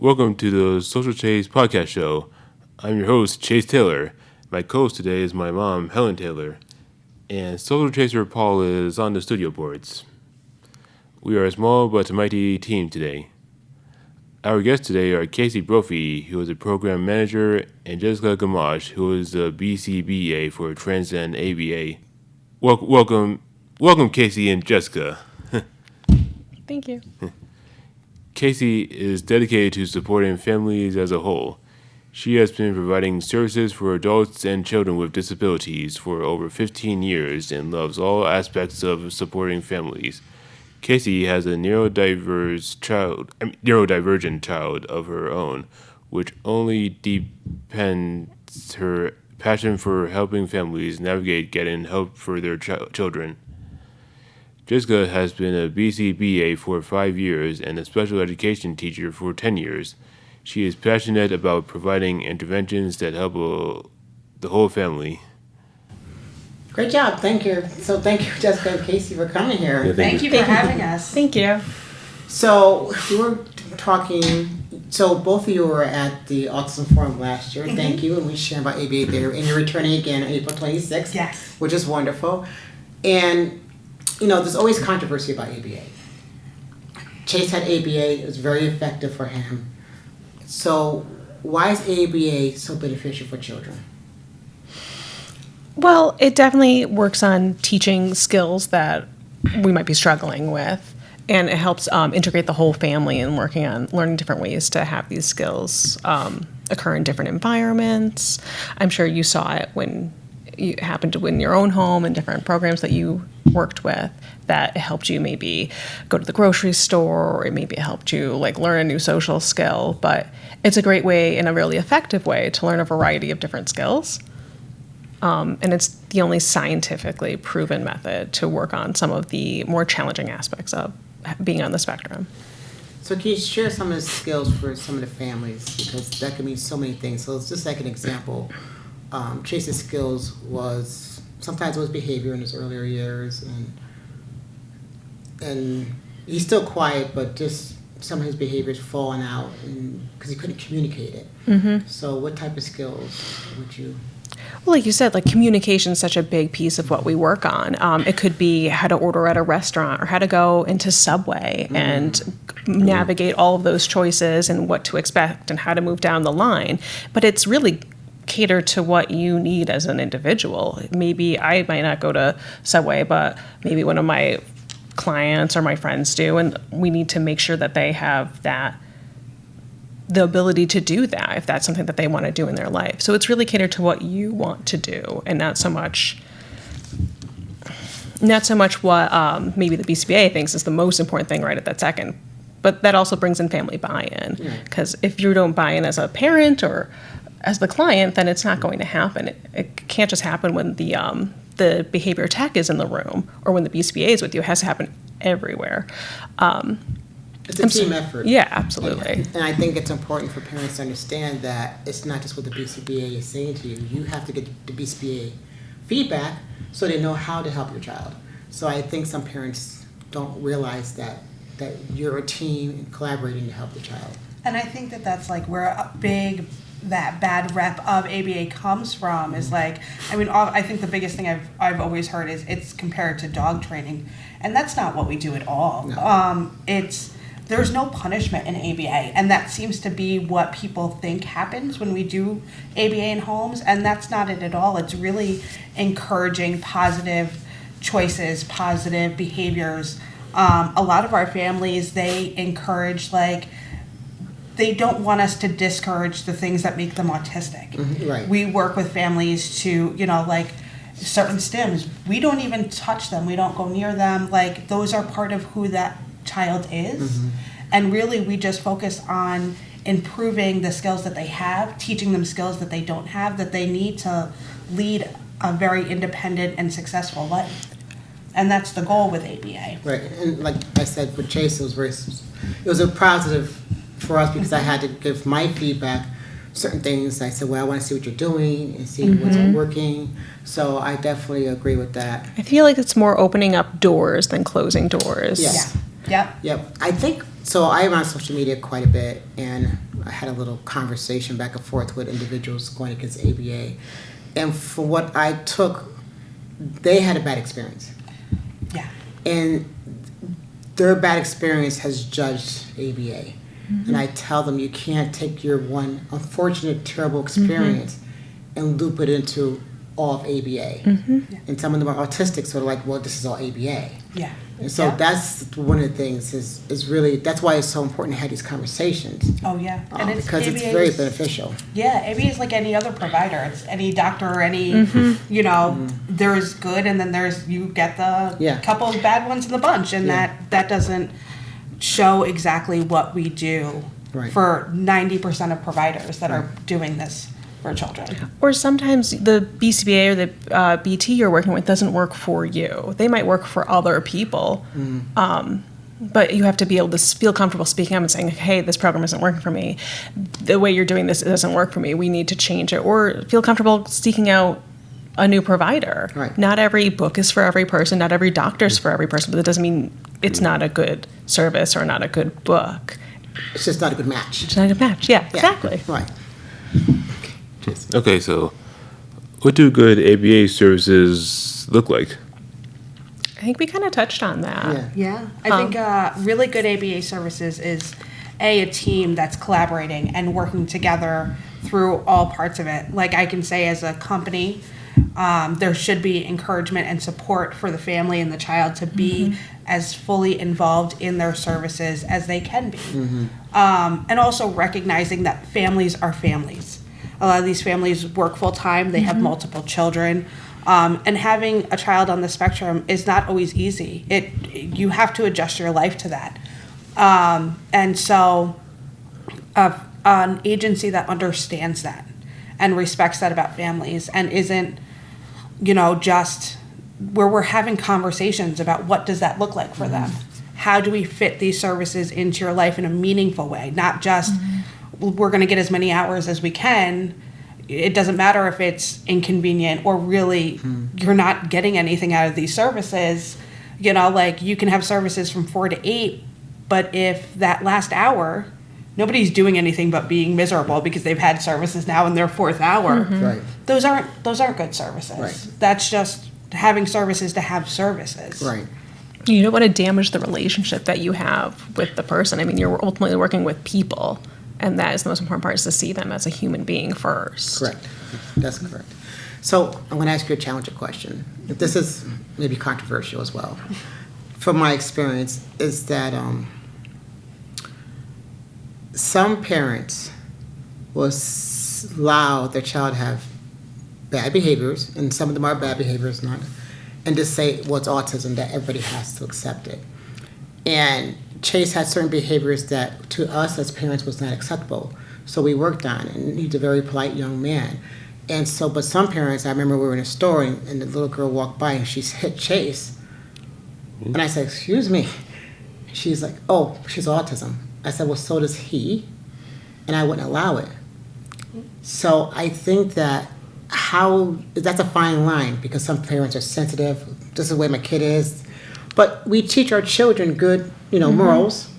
Welcome to the Social Chase podcast show. I'm your host, Chase Taylor. My co-host today is my mom, Helen Taylor. And Social Chaser Paul is on the studio boards. We are a small but mighty team today. Our guests today are Casey Brophy, who is a program manager, and Jessica Gamache, who is the BCBA for Transcend ABA. Welcome, Casey and Jessica. Thank you. Casey is dedicated to supporting families as a whole. She has been providing services for adults and children with disabilities for over 15 years and loves all aspects of supporting families. Casey has a neurodivergent child of her own, which only deepens her passion for helping families navigate getting help for their children. Jessica has been a BCBA for 5 years and a special education teacher for 10 years. She is passionate about providing interventions that help the whole family. Great job. Thank you. So thank you, Jessica and Casey, for coming here. Yeah, Thank you for having us. Thank you. So we were talking, so both of you were at the Autism Forum last year. Thank you. And we shared about ABA there. And you're returning again on April 26th. Yes. Which is wonderful. And, you know, there's always controversy about ABA. Chase had ABA. It was very effective for him. So why is ABA so beneficial for children? Well, it definitely works on teaching skills that we might be struggling with, and it helps integrate the whole family and working on learning different ways to have these skills occur in different environments. I'm sure you saw it when it happened in your own home and different programs that you worked with, that it helped you maybe go to the grocery store, or maybe it helped you like learn a new social skill. But it's a great way and a really effective way to learn a variety of different skills. And it's the only scientifically proven method to work on some of the more challenging aspects of being on the spectrum. So can you share some of the skills for some of the families? Because that can mean so many things. So it's just like an example. Chase's skills was, sometimes it was behavior in his earlier years, and he's still quiet, but just some of his behavior's fallen out because he couldn't communicate it. Mm-hmm. So what type of skills would you... Well, like you said, like communication is such a big piece of what we work on. It could be how to order at a restaurant or how to go into Subway and navigate all of those choices and what to expect and how to move down the line. But it's really catered to what you need as an individual. Maybe I might not go to Subway, but maybe one of my clients or my friends do, and we need to make sure that they have the ability to do that if that's something that they want to do in their life. So it's really catered to what you want to do, and not so much what maybe the BCBA thinks is the most important thing right at that second. But that also brings in family buy-in, because if you don't buy in as a parent or as the client, then it's not going to happen. It can't just happen when the behavior tech is in the room or when the BCBA is with you. It has to happen everywhere. It's a team effort. Yeah, absolutely. And I think it's important for parents to understand that it's not just what the BCBA is saying to you. You have to get the BCBA feedback so they know how to help your child. So I think some parents don't realize that you're a team and collaborating to help the child. And I think that's like where that bad rep of ABA comes from, is like, I mean, I think the biggest thing I've always heard is it's compared to dog training, and that's not what we do at all. No. There's no punishment in ABA, and that seems to be what people think happens when we do ABA in homes, and that's not it at all. It's really encouraging positive choices, positive behaviors. A lot of our families, they encourage, like, they don't want us to discourage the things that make them autistic. Mm-hmm, right. We work with families to, like certain stims, we don't even touch them. We don't go near them. Like, those are part of who that child is. Mm-hmm. And really, we just focus on improving the skills that they have, teaching them skills that they don't have, that they need to lead a very independent and successful life. And that's the goal with ABA. Right. And like I said, for Chase, it was a positive for us, because I had to give my feedback. Certain things I said, well, I want to see what you're doing and see what's working. So I definitely agree with that. I feel like it's more opening up doors than closing doors. Yes. Yeah. Yep. I think so. I am on social media quite a bit, and I had a little conversation back and forth with individuals going against ABA. And for what I took, they had a bad experience. Yeah. And their bad experience has judged ABA. And I tell them, you can't take your one unfortunate, terrible experience and loop it into all of ABA. And some of them are autistic, so they're like, well, this is all ABA. Yeah. And so that's one of the things is really, that's why it's so important to have these conversations. Oh, yeah. And Because it's ABA very is- beneficial. Yeah, ABA is like any other provider. It's any doctor or any, you know, there's good and then you get the couple of bad ones in the bunch. And that doesn't show exactly what we do for 90% of providers that are doing this for children. Or sometimes the BCBA or the BT you're working with doesn't work for you. They might work for other people, but you have to be able to feel comfortable speaking up and saying, hey, this program isn't working for me. The way you're doing this, it doesn't work for me. We need to change it. Or feel comfortable seeking out a new provider. Right. Not every book is for every person. Not every doctor is for every person. But that doesn't mean it's not a good service or not a good book. It's just not a good match. It's not a good match. Yeah, exactly. Right. Okay, so what do good ABA services look like? I think we kind of touched on that. Yeah. I think really good ABA services is a team that's collaborating and working together through all parts of it. Like I can say as a company, there should be encouragement and support for the family and the child to be as fully involved in their services as they can be. And also recognizing that families are families. A lot of these families work full time, they have multiple children. And having a child on the spectrum is not always easy. You have to adjust your life to that. And so an agency that understands that and respects that about families and isn't, just where we're having conversations about what does that look like for them? How do we fit these services into your life in a meaningful way? Not just we're going to get as many hours as we can. It doesn't matter if it's inconvenient or really you're not getting anything out of these services. Like you can have services from 4 to 8, but if that last hour, nobody's doing anything but being miserable because they've had services now in their 4th hour. Right. Those aren't good services. Right. That's just having services to have services. Right. You don't want to damage the relationship that you have with the person. I mean, you're ultimately working with people, and that is the most important part, is to see them as a human being first. Correct. That's correct. So I'm going to ask you a challenging question. This is maybe controversial as well. From my experience, is that some parents will allow their child to have bad behaviors, and some of them are bad behaviors, and just say, well, it's autism, that everybody has to accept it. And Chase had certain behaviors that to us as parents was not acceptable. So we worked on it, and he's a very polite young man. And so, but some parents, I remember we were in a store and the little girl walked by and she's hit Chase. And I said, excuse me. She's like, oh, she's autism. I said, well, so does he. And I wouldn't allow it. So I think that's a fine line, because some parents are sensitive. This is the way my kid is. But we teach our children good, morals,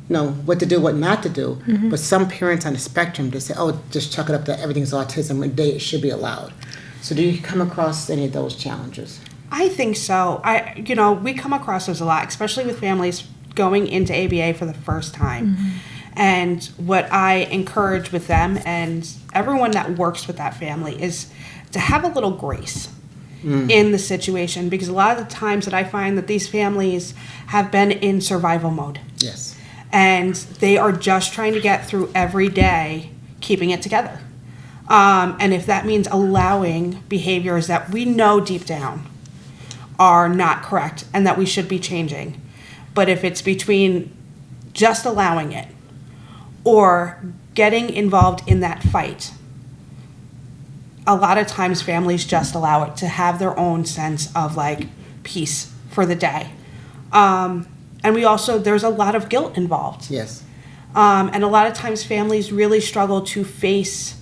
what to do, what not to do. But some parents on the spectrum just say, oh, just chuck it up that everything's autism and it should be allowed. So do you come across any of those challenges? I think so. We come across those a lot, especially with families going into ABA for the first time. And what I encourage with them and everyone that works with that family is to have a little grace in the situation, because a lot of the times that I find that these families have been in survival mode. Yes. And they are just trying to get through every day, keeping it together. And if that means allowing behaviors that we know deep down are not correct and that we should be changing, but if it's between just allowing it or getting involved in that fight, a lot of times families just allow it to have their own sense of peace for the day. And there's a lot of guilt involved. Yes. And a lot of times families really struggle to face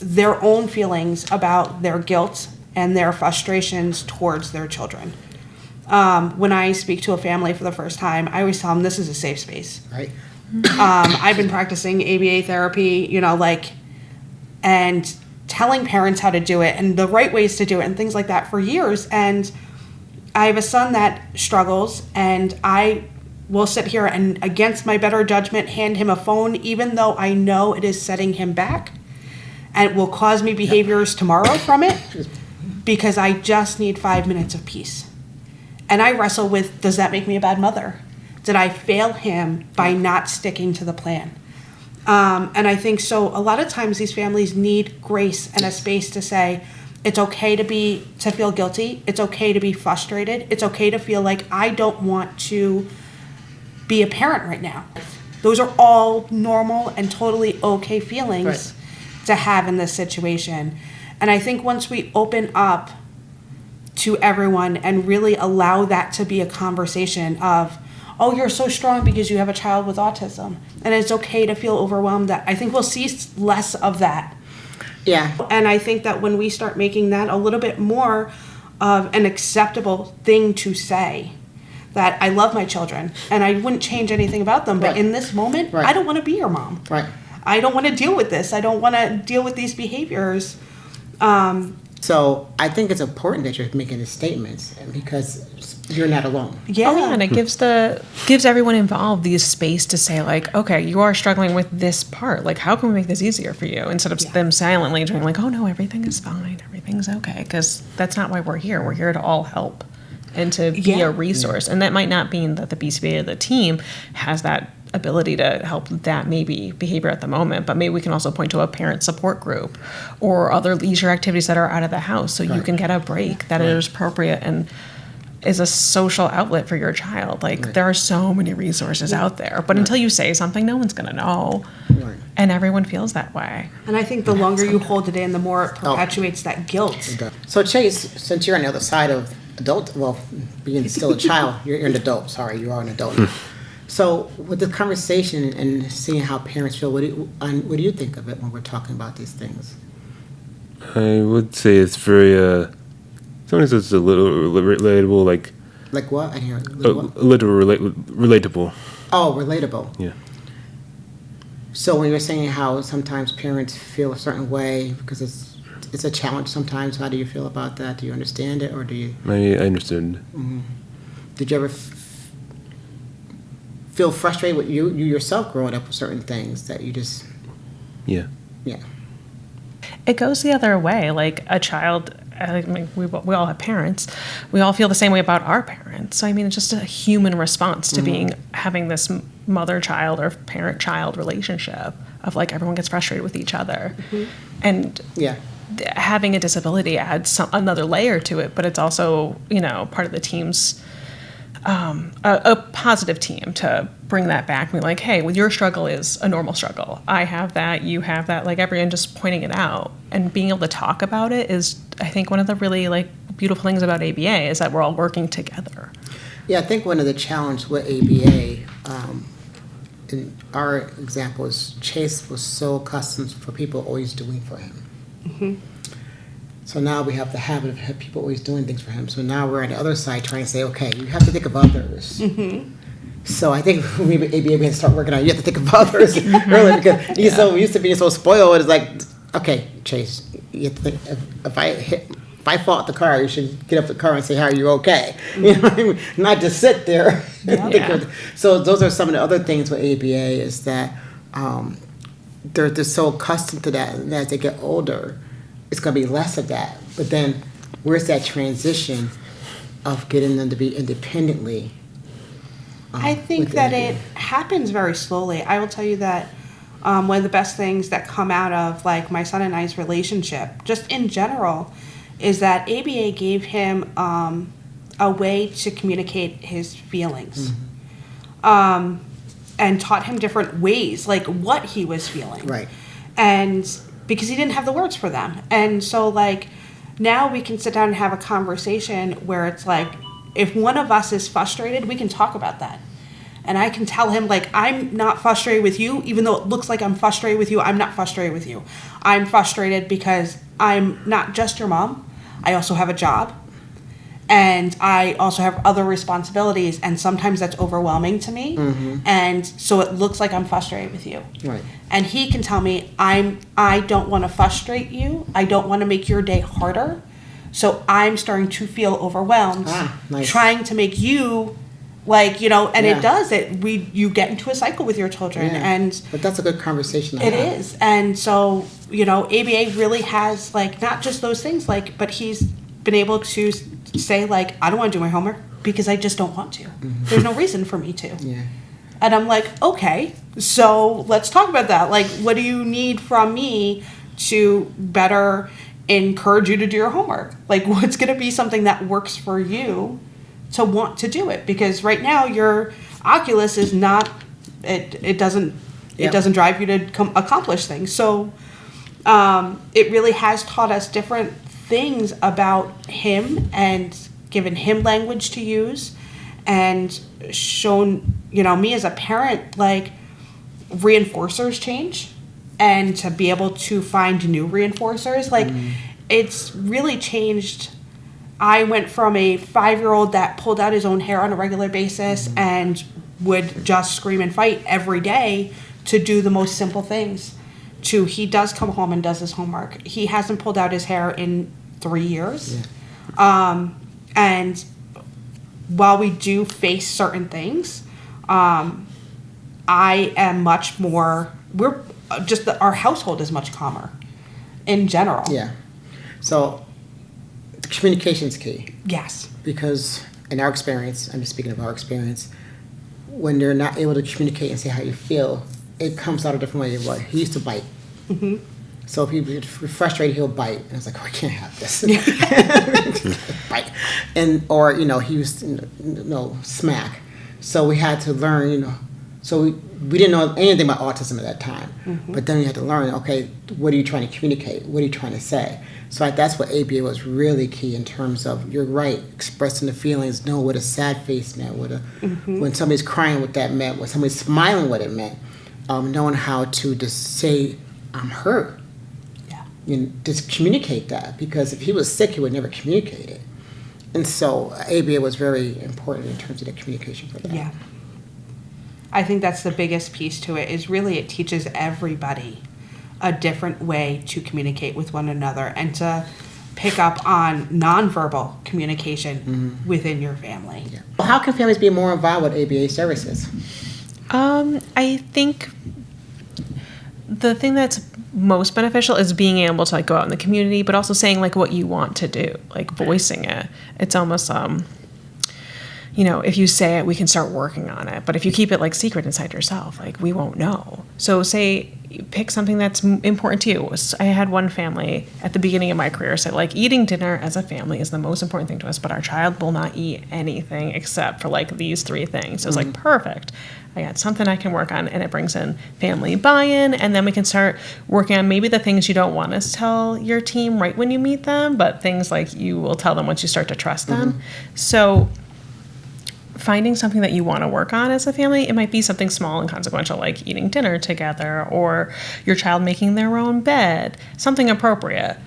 their own feelings about their guilt and their frustrations towards their children. When I speak to a family for the first time, I always tell them this is a safe space. Right. I've been practicing ABA therapy, and telling parents how to do it and the right ways to do it and things like that for years. And I have a son that struggles, and I will sit here and, against my better judgment, hand him a phone, even though I know it is setting him back and it will cause me behaviors tomorrow from it, because I just need 5 minutes of peace. And I wrestle with, does that make me a bad mother? Did I fail him by not sticking to the plan? And I think so a lot of times these families need grace and a space to say, it's okay to feel guilty. It's okay to be frustrated. It's okay to feel like I don't want to be a parent right now. Those are all normal and totally okay feelings to have in this situation. And I think once we open up to everyone and really allow that to be a conversation of, oh, you're so strong because you have a child with autism, and it's okay to feel overwhelmed, that I think we'll see less of that. Yeah. And I think that when we start making that a little bit more of an acceptable thing to say, that I love my children and I wouldn't change anything about them, but in this moment, I don't want to be your mom. Right. I don't want to deal with this. I don't want to deal with these behaviors. So I think it's important that you're making these statements, because you're not alone. Yeah. Oh, yeah, and it gives everyone involved the space to say, like, okay, you are struggling with this part. Like, how can we make this easier for you? Instead of them silently doing, like, oh, no, everything is fine. Everything's okay. Because that's not why we're here. We're here to all help and to be a resource. And that might not mean that the BCBA or the team has that ability to help that maybe behavior at the moment, but maybe we can also point to a parent support group or other leisure activities that are out of the house, so you can get a break that is appropriate and is a social outlet for your child. Like, there are so many resources out there, but until you say something, no one's going to know. And everyone feels that way. And I think the longer you hold it in, the more it perpetuates that guilt. So Chase, since you're on the other side of being still a child, you're an adult. Sorry, you are an adult. So with the conversation and seeing how parents feel, what do you think of it when we're talking about these things? I would say it's very, sometimes it's a little relatable, like... Like what? I hear a little relatable. Oh, relatable. Yeah. So when you're saying how sometimes parents feel a certain way because it's a challenge sometimes, how do you feel about that? Do you understand it, or do you... I understood. Mm-hmm. Did you ever feel frustrated with you yourself growing up with certain things that you just... Yeah. It goes the other way. Like, a child, I mean, we all have parents. We all feel the same way about our parents. So, I mean, it's just a human response to having this mother-child or parent-child relationship of, like, everyone gets frustrated with each other. And having a disability adds another layer to it, but it's also, part of the team's a positive team to bring that back and be like, hey, well, your struggle is a normal struggle. I have that, you have that, like, everyone just pointing it out and being able to talk about it is, I think, one of the really, like, beautiful things about ABA is that we're all working together. Yeah, I think one of the challenges with ABA, in our example, is Chase was so accustomed for people always doing for him. So now we have the habit of people always doing things for him. So now we're on the other side trying to say, okay, you have to think of others. So I think we ABA can start working on, you have to think of others early, because he's so used to being so spoiled. It's like, okay, Chase, you have to think, if I fall out the car, you should get up the car and say, are you okay? You know what I mean? Not just sit there. So those are some of the other things with ABA, is that they're so accustomed to that, and as they get older, it's going to be less of that. But then where's that transition of getting them to be independently? I think that it happens very slowly. I will tell you that one of the best things that come out of, like, my son and I's relationship, just in general, is that ABA gave him a way to communicate his feelings, and taught him different ways, like, what he was feeling. Right. And because he didn't have the words for them. And so, like, now we can sit down and have a conversation where it's like, if one of us is frustrated, we can talk about that. And I can tell him, like, I'm not frustrated with you, even though it looks like I'm frustrated with you. I'm not frustrated with you. I'm frustrated because I'm not just your mom. I also have a job. and I also have other responsibilities, and sometimes that's overwhelming to me. And so it looks like I'm frustrated with you. Right. And he can tell me, I don't want to frustrate you. I don't want to make your day harder. So I'm starting to feel overwhelmed, Nice. trying to make you, like, you know, and Yeah. it does it. You get into a cycle with your children, Yeah. and But that's a good conversation to it have. is. And so, you know, ABA really has, like, not just those things, like, but he's been able to say, like, I don't want to do my homework because I just don't want to. There's no reason for me to. Yeah. And I'm like, okay, so let's talk about that. Like, what do you need from me to better encourage you to do your homework? Like, what's going to be something that works for you to want to do it? Because right now your Oculus is not, it doesn't drive you to accomplish things. So it really has taught us different things about him and given him language to use, and shown, you know, me as a parent, like, reinforcers change, and to be able to find new reinforcers, like, it's really changed. I went from a 5-year-old that pulled out his own hair on a regular basis and would just scream and fight every day to do the most simple things, to he does come home and does his homework. He hasn't pulled out his hair in 3 years. Yeah. And while we do face certain things, I am much more, our household is much calmer in general. Yeah. So communication's key, Yes. because in our experience, I'm just speaking of our experience, when you're not able to communicate and say how you feel, it comes out a different way. What he used to bite. So if he was frustrated, he'll bite, and I was like, "Oh, I can't have this." Bite, or you know, he used to smack. So we had to learn, you know. So we didn't know anything about autism at that time, but then we had to learn. Okay, what are you trying to communicate? What are you trying to say? So that's what ABA was really key in terms of, you're right, expressing the feelings, know what a sad face meant, when somebody's crying, what that meant, when somebody's smiling, what it meant, knowing how to just say, I'm hurt. Yeah. You know, just communicate that, because if he was sick, he would never communicate it. And so ABA was very important in terms of the communication for that. Yeah. I think that's the biggest piece to it, is really it teaches everybody a different way to communicate with one another, and to pick up on nonverbal communication within your family. Yeah. Well, how can families be more involved with ABA services? I think the thing that's most beneficial is being able to, like, go out in the community, but also saying, like, what you want to do, like voicing it. It's almost, you know, if you say it, we can start working on it. But if you keep it, like, secret inside yourself, like, we won't know. So say, pick something that's important to you. I had one family at the beginning of my career say, like, eating dinner as a family is the most important thing to us, but our child will not eat anything except for, like, these 3 things. So it's like, perfect. I got something I can work on, and it brings in family buy-in, and then we can start working on maybe the things you don't want to tell your team right when you meet them, but things like you will tell them once you start to trust them. So finding something that you want to work on as a family, it might be something small and consequential, like eating dinner together, or your child making their own bed, something appropriate,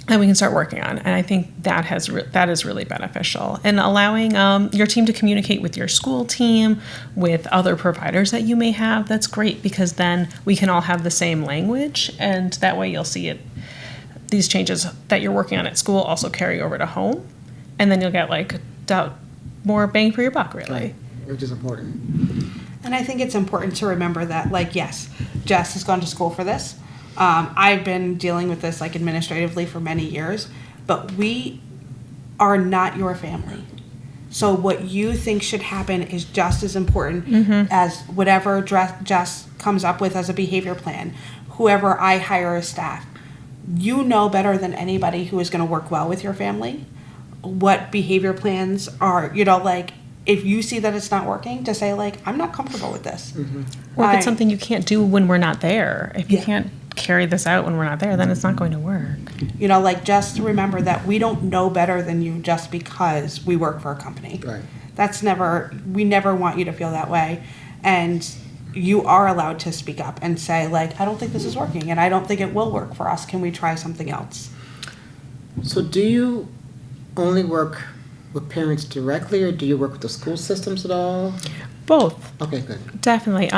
that we can start working on. And I think that is really beneficial. And allowing your team to communicate with your school team, with other providers that you may have, that's great, because then we can all have the same language, and that way you'll see it. These changes that you're working on at school also carry over to home, and then you'll get, like, more bang for your buck, really. Right. Which is important. And I think it's important to remember that, like, yes, Jess has gone to school for this. I've been dealing with this, like, administratively for many years, but we are not your family. So what you think should happen is just as important as whatever Jess comes up with as a behavior plan, whoever I hire as staff. You know better than anybody who is going to work well with your family what behavior plans are, you know, like, if you see that it's not working, to say, like, I'm not comfortable with this. Or if it's something you can't do when we're not there. If you can't carry this out when we're not there, then it's not going to work. You know, like, just remember that we don't know better than you just because we work for a company. Right. We never want you to feel that way. And you are allowed to speak up and say, like, I don't think this is working, and I don't think it will work for us. Can we try something else? So do you only work with parents directly, or do you work with the school systems at all? Both. Okay, good. Definitely.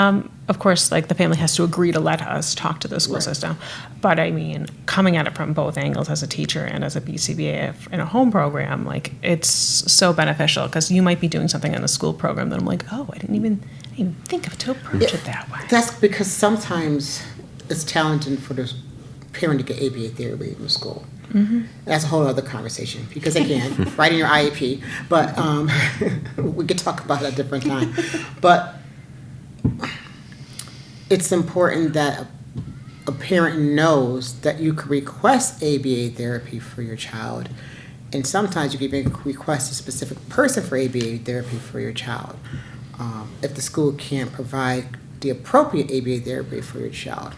Of course, like the family has to agree to let us talk to the school Right. system. But I mean, coming at it from both angles as a teacher and as a BCBA in a home program, like it's so beneficial because you might be doing something in a school program that I'm like, oh, I didn't even think of to approach it that way. That's because sometimes it's challenging for the parent to get ABA therapy in the school. Mm-hmm. That's a whole other conversation because again, right in your IEP, but we could talk about it at a different time. But it's important that a parent knows that you could request ABA therapy for your child, and sometimes you can even request a specific person for ABA therapy for your child if the school can't provide the appropriate ABA therapy for your child.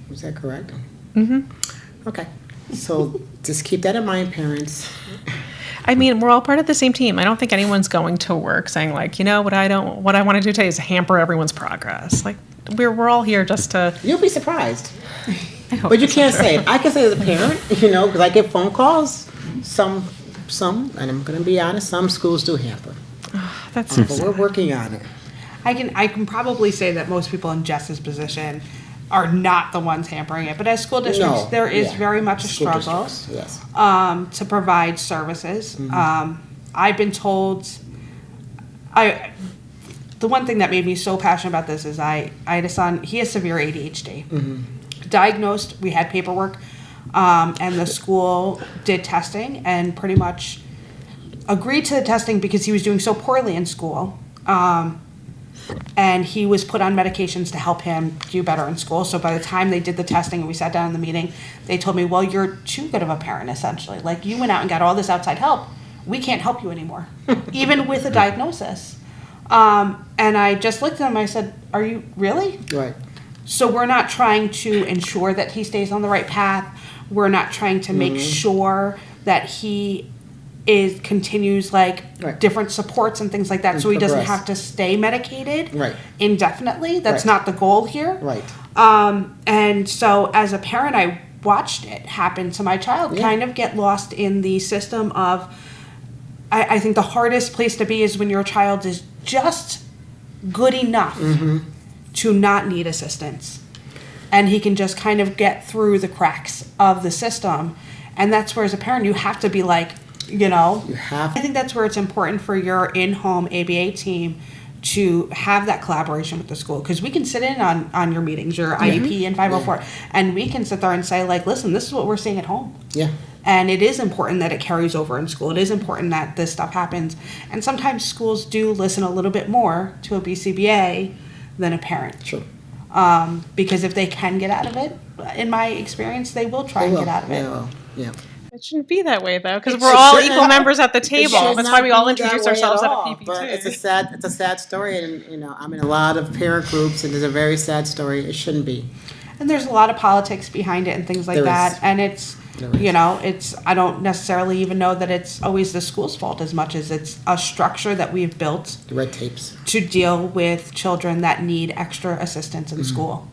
Is that correct? Mm-hmm. Okay. So just keep that in mind, parents. I mean, we're all part of the same team. I don't think anyone's going to work saying like, you know, what I want to do today is hamper everyone's progress. Like we're all here just to. You'll be surprised. I hope But you that's can't not say it. I can say as a parent, you know, because I get phone calls. Some, and I'm going to be honest, some schools do hamper. true. That's so But sad. we're working on it. I can probably say that most people in Jess's position are not the ones hampering it, but as school districts, No, there is yeah. very much a School struggle districts, yes. to provide services. I've been told, the one thing that made me so passionate about this is I had a son, he has severe ADHD. Diagnosed, we had paperwork, and the school did testing and pretty much agreed to the testing because he was doing so poorly in school. And he was put on medications to help him do better in school. So by the time they did the testing and we sat down in the meeting, they told me, well, you're too good of a parent, essentially. Like, you went out and got all this outside help. We can't help you anymore, even with a diagnosis. And I just looked at him, I said, are you really? Right. So we're not trying to ensure that he stays on the right path. We're not trying to make sure that he continues like Right. different supports and things like that, And so he doesn't progress. have to stay medicated Right. indefinitely. That's Right. not the goal here. Right. And so as a parent, I watched it happen to my child, Yeah. kind of get lost in the system of, I think the hardest place to be is when your child is just good enough to not need assistance. And he can just kind of get through the cracks of the system. And that's where as a parent, you have to be like, you know, You have I think that's where it's important for your in-home ABA team to have that collaboration with the school, because we can sit in on your meetings, your IEP and 504, and we can sit there and say like, listen, this is what we're seeing at home. Yeah. And it is important that it carries over in school. It is important that this stuff happens. And sometimes schools do listen a little bit more to a BCBA than a parent. Sure. Because if they can get out of it, in my experience, they will try and get out of it. Yeah. It shouldn't be that way though, because It we're all shouldn't. equal members at the It table. should That's not why we all be that introduce way ourselves at a all, PPT. But it's a sad story, and you know, I'm in a lot of parent groups, and it's a very sad story. It shouldn't be. And there's a lot of politics behind it and things like There that. is. And it's, There is. you know, I don't necessarily even know that it's always the school's fault as much as it's a structure that we've built The red tapes. to deal with children that need extra assistance in school.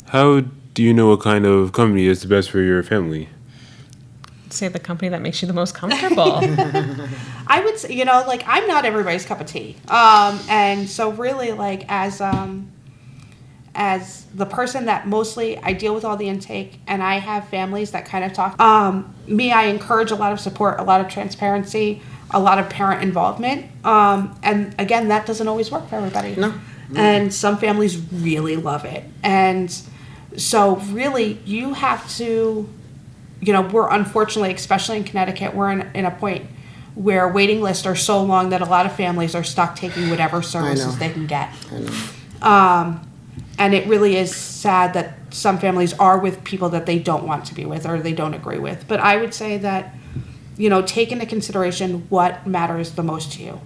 How do you know what kind of company is the best for your family? Say the company that makes you the most comfortable. I would say, you know, like, I'm not everybody's cup of tea. And so really, like, as the person that mostly I deal with all the intake, and I have families that kind of talk, I encourage a lot of support, a lot of transparency, a lot of parent involvement. And again, that doesn't always work for everybody. No. And some families really love it. And so really, you have to, you know, we're unfortunately, especially in Connecticut, we're in a point where waiting lists are so long that a lot of families are stuck taking whatever services they can get. I know. And it really is sad that some families are with people that they don't want to be with or they don't agree with. But I would say that, you know, take into consideration what matters the most to you.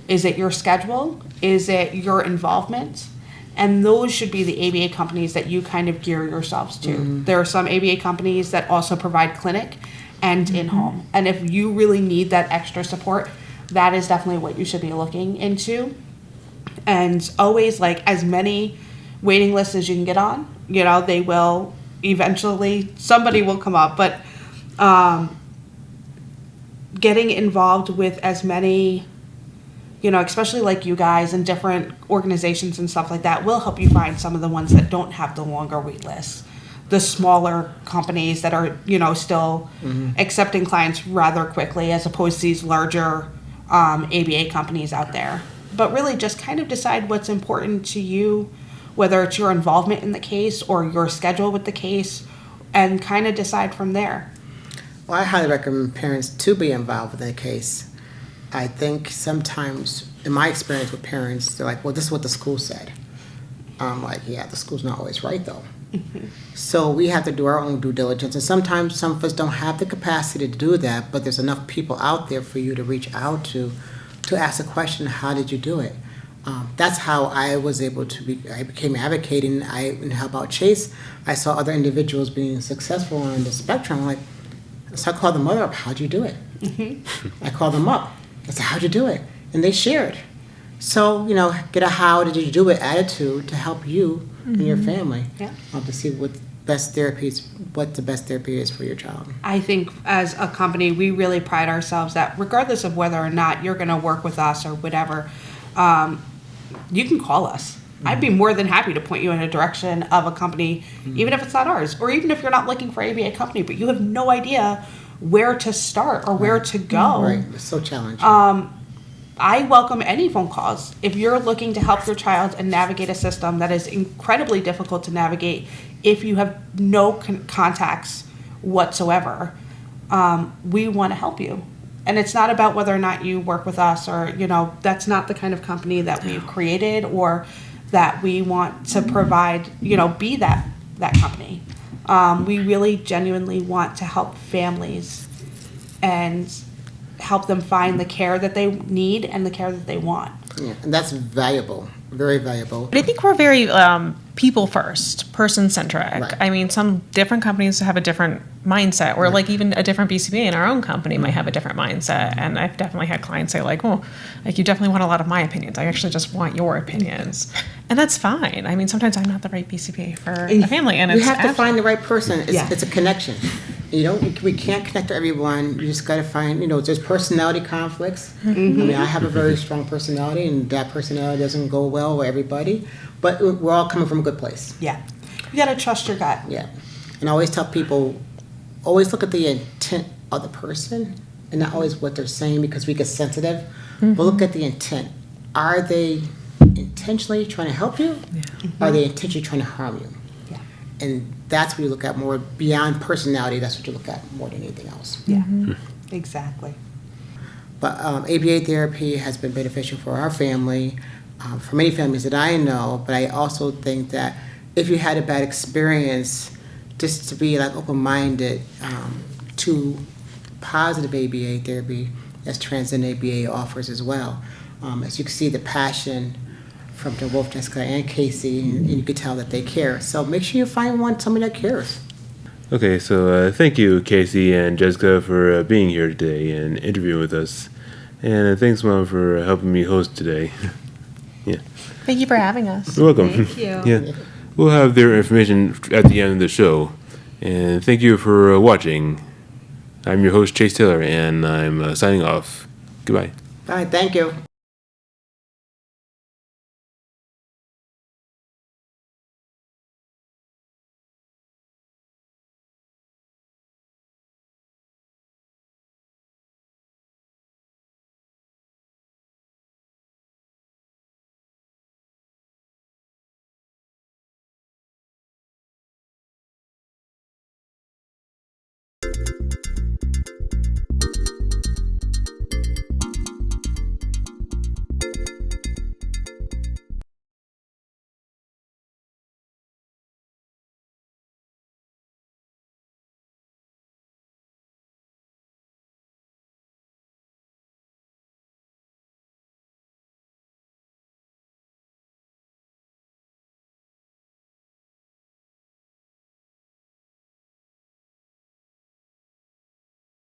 Is it your schedule? Is it your involvement? And those should be the ABA companies that you kind of gear yourselves to. There are some ABA companies that also provide clinic and in-home. And if you really need that extra support, that is definitely what you should be looking into. And always, like, as many waiting lists as you can get on, you know, they will eventually, somebody will come up. But getting involved with as many, especially like you guys and different organizations and stuff like that will help you find some of the ones that don't have the longer wait lists. The smaller companies that are, still accepting clients rather quickly as opposed to these larger ABA companies out there. But really just kind of decide what's important to you, whether it's your involvement in the case or your schedule with the case, and kind of decide from there. Well, I highly recommend parents to be involved with the case. I think sometimes, in my experience with parents, they're like, well, this is what the school said. I'm like, yeah, the school's not always right, though. So we have to do our own due diligence. And sometimes some of us don't have the capacity to do that, but there's enough people out there for you to reach out to ask a question, how did you do it? That's how I was able to I became advocating. And how about Chase? I saw other individuals being successful on the spectrum. I'm like, so I called the mother up, how'd you do it? I called them up. I said, how'd you do it? And they shared. So, get a how did you do it attitude to help you and your family to see what the best therapy is for your child. I think as a company, we really pride ourselves that regardless of whether or not you're going to work with us or whatever, you can call us. I'd be more than happy to point you in a direction of a company, even if it's not ours, or even if you're not looking for ABA company, but you have no idea where to start or where to go. Right, it's so challenging. I welcome any phone calls. If you're looking to help your child and navigate a system that is incredibly difficult to navigate if you have no contacts whatsoever, we want to help you. And it's not about whether or not you work with us or, that's not the kind of company that we've created or that we want to provide, be that company. We really genuinely want to help families and help them find the care that they need and the care that they want. Yeah, and that's valuable, very valuable. But I think we're very people first, person centric. Right. I mean, some different companies have a different mindset, or like even a different BCBA in our own company might have a different mindset. And I've definitely had clients say like, oh, like you definitely want a lot of my opinions. I actually just want your opinions. And that's fine. I mean, sometimes I'm not the right BCBA for a family. And you it's have to find the right person. It's a connection. We can't connect to everyone. You just got to find, there's personality conflicts. I mean, I have a very strong personality, and that personality doesn't go well with everybody. But we're all coming from a good place. Yeah. You got to trust your gut. Yeah. And I always tell people, always look at the intent of the person and not always what they're saying, because we get sensitive. But look at the intent. Are they intentionally trying to help you? Yeah. Are they intentionally trying to harm you? Yeah. And that's what you look at more beyond personality. That's what you look at more than anything else. Yeah, exactly. But ABA therapy has been beneficial for our family, for many families that I know. But I also think that if you had a bad experience, just to be like open-minded to positive ABA therapy, as Transcend ABA offers as well. As you can see, the passion from the Wolf, Jessica, and Casey, and you could tell that they care. So make sure you find somebody that cares. Okay, so thank you, Casey and Jessica, for being here today and interviewing with us. And thanks, Mom, for helping me host today. Yeah. Thank you for having us. You're welcome. Thank you. Yeah. We'll have their information at the end of the show. And thank you for watching. I'm your host, Chase Taylor, and I'm signing off. Goodbye. All right, thank you.